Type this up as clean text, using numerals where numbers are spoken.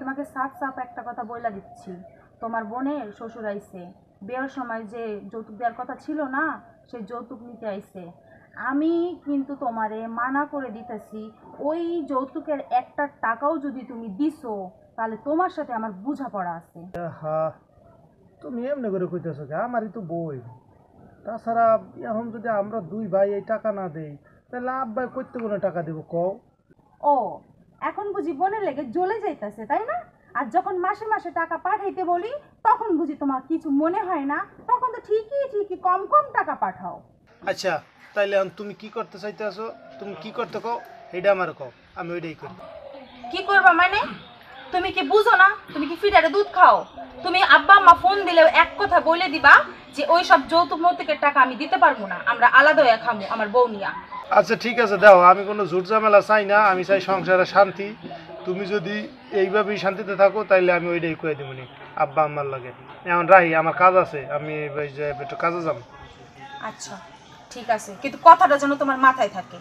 তোমাকে সাফ সাফ একটা কথা বইলা দিচ্ছি, তোমার বোনের শ্বশুর আইছে, বিয়ের সময় যে যৌতুক দেওয়ার কথা ছিল না, সেই যৌতুক নিতে আইছে। আমি কিন্তু তোমারে মানা করে দিতেছি, ওই যৌতুকের একটা টাকাও যদি তুমি দিছো তাহলে তোমার সাথে আমার বোঝাপড়া আছে। হ্যাঁ, তুমি এমনি করে কইতেছো কে? আমারই তো বই। তাছাড়া এখন যদি আমরা দুই ভাই এই টাকা না দেই তাহলে আব্বাই করতে কোনো টাকা দেবো কও? ও, এখন বুঝি বোনের লেগে জ্বলে যাইতেছে তাই না? আর যখন মাসে মাসে টাকা পাঠাইতে বলি তখন বুঝি তোমার কিছু মনে হয় না, তখন তো ঠিকই ঠিকই কম কম টাকা পাঠাও। আচ্ছা, তাইলে এখন তুমি কি করতে চাইতেছো? তুমি কি করতে কও এইটা আমার কও, আমি ওইটাই করি। কি করবা মানে? তুমি কি বুঝো না? তুমি কি ফিডারে দুধ খাও? তুমি আব্বা আম্মা ফোন দিলেও এক কথা বলে দিবা যে ওই সব যৌতুক মৌতুকের টাকা আমি দিতে পারবো না, আমরা আলাদা হয়ে খামু আমার বউ নিয়া। আচ্ছা ঠিক আছে, দাও, আমি কোনো ঝুট ঝামেলা চাই না, আমি চাই সংসারে শান্তি। তুমি যদি এইভাবেই শান্তিতে থাকো তাইলে আমি ওইটাই কয়ে দেবনি আব্বা আম্মার লাগে। এখন রাহি, আমার কাজ আছে, আমি ওই যে একটু কাজে যাবো। আচ্ছা ঠিক আছে, কিন্তু কথাটা যেন তোমার মাথায় থাকে।